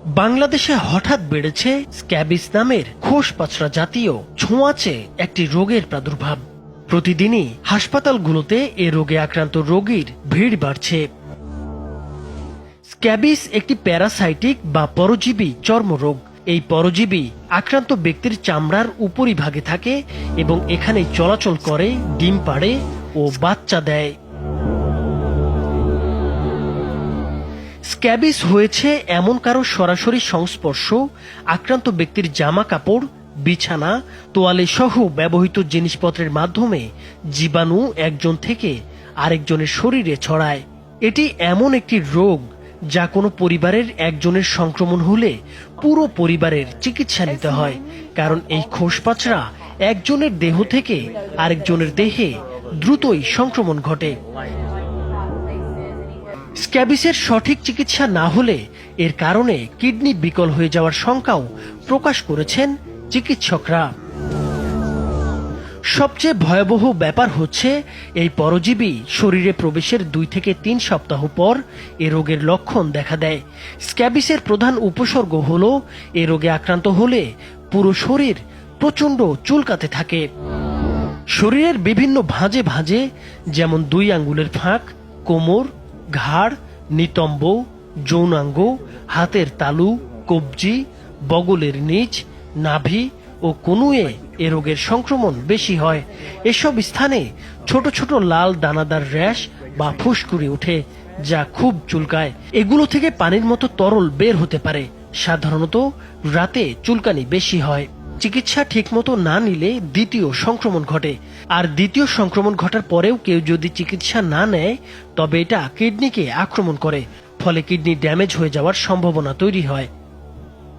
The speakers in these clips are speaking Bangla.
বাংলাদেশে হঠাৎ বেড়েছে স্ক্যাবিস নামের খোসপাচড়া জাতীয় ছোঁয়াচে একটি রোগের প্রাদুর্ভাব। প্রতিদিনই হাসপাতালগুলোতে এ রোগে আক্রান্ত রোগীর ভিড় বাড়ছে। স্ক্যাবিস একটি প্যারাসাইটিক বা পরজীবী চর্মরোগ। এই পরজীবী আক্রান্ত ব্যক্তির চামড়ার উপরিভাগে থাকে এবং এখানেই চলাচল করে, ডিম পাড়ে ও বাচ্চা দেয়। স্ক্যাবিস হয়েছে এমন কারো সরাসরি সংস্পর্শ, আক্রান্ত ব্যক্তির জামা কাপড়, বিছানা, তোয়ালে সহ ব্যবহৃত জিনিসপত্রের মাধ্যমে জীবাণু একজন থেকে আরেকজনের শরীরে ছড়ায়। এটি এমন একটি রোগ যা কোনো পরিবারের একজনের সংক্রমণ হলে পুরো পরিবারের চিকিৎসা নিতে হয়, কারণ এই খোসপাচড়া একজনের দেহ থেকে আরেকজনের দেহে দ্রুতই সংক্রমণ ঘটে। স্ক্যাবিসের সঠিক চিকিৎসা না হলে এর কারণে কিডনি বিকল হয়ে যাওয়ার শঙ্কাও প্রকাশ করেছেন চিকিৎসকরা। সবচেয়ে ভয়াবহ ব্যাপার হচ্ছে, এই পরজীবী শরীরে প্রবেশের 2 থেকে 3 সপ্তাহ পর এ রোগের লক্ষণ দেখা দেয়। স্ক্যাবিসের প্রধান উপসর্গ হল এ রোগে আক্রান্ত হলে পুরো শরীর প্রচণ্ড চুলকাতে থাকে। শরীরের বিভিন্ন ভাঁজে ভাঁজে, যেমন 2 আঙ্গুলের ফাঁক, কোমর, ঘাড়, নিতম্ব, যৌনাঙ্গ, হাতের তালু, কবজি, বগলের নিচ, নাভি ও কনুয়ে এ রোগের সংক্রমণ বেশি হয়। এসব স্থানে ছোট ছোট লাল দানাদার র্যাশ বা ফুসকুড়ি ওঠে, যা খুব চুলকায়। এগুলো থেকে পানির মতো তরল বের হতে পারে। সাধারণত রাতে চুলকানি বেশি হয়। চিকিৎসা ঠিকমতো না নিলে দ্বিতীয় সংক্রমণ ঘটে, আর দ্বিতীয় সংক্রমণ ঘটার পরেও কেউ যদি চিকিৎসা না নেয় তবে এটা কিডনিকে আক্রমণ করে, ফলে কিডনি ড্যামেজ হয়ে যাওয়ার সম্ভাবনা তৈরি হয়।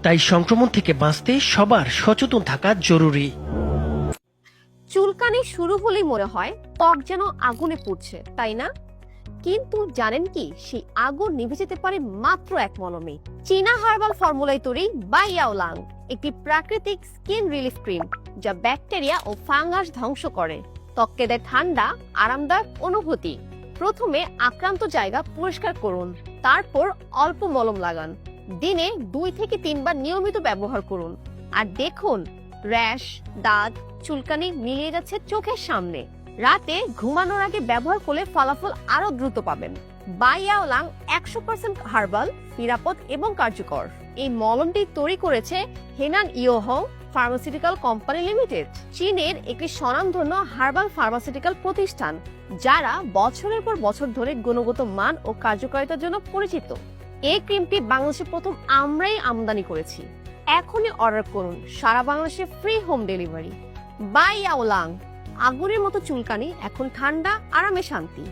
তাই সংক্রমণ থেকে বাঁচতে সবার সচেতন থাকা জরুরি। চুলকানি শুরু হলেই মনে হয় ত্বক যেন আগুনে পুড়ছে, তাই না? কিন্তু জানেন কি, সেই আগুন নিভে যেতে পারে মাত্র এক মলমে। চীনা হার্বাল ফর্মুলায় তৈরি বাই ইয়াওলাং একটি প্রাকৃতিক স্কিন রিলিফ ক্রিম, যা ব্যাকটেরিয়া ও ফাঙ্গাস ধ্বংস করে, ত্বককে দেয় ঠান্ডা আরামদায়ক অনুভূতি। প্রথমে আক্রান্ত জায়গা পরিষ্কার করুন, তারপর অল্প মলম লাগান। দিনে 2 থেকে 3 বার নিয়মিত ব্যবহার করুন, আর দেখুন র্যাশ, দাগ, চুলকানি মিলিয়ে যাচ্ছে চোখের সামনে। রাতে ঘুমানোর আগে ব্যবহার করলে ফলাফল আরো দ্রুত পাবেন। বাই ইয়াওলাং 100% হার্বাল, নিরাপদ এবং কার্যকর। এই মলমটি তৈরি করেছে হেনান ইয়োহং ফার্মাসিউটিক্যাল কোম্পানি লিমিটেড, চীনের একটি স্বনামধন্য হার্বাল ফার্মাসিউটিক্যাল প্রতিষ্ঠান, যারা বছরের পর বছর ধরে গুণগত মান ও কার্যকারিতার জন্য পরিচিত। এই ক্রিমটি বাংলাদেশে প্রথম আমরাই আমদানি করেছি। এখনই অর্ডার করুন, সারা বাংলাদেশে ফ্রি হোম ডেলিভারি। বাই ইয়াওলাং, আগুনের মতো চুলকানি এখন ঠান্ডা, আরামে শান্তি।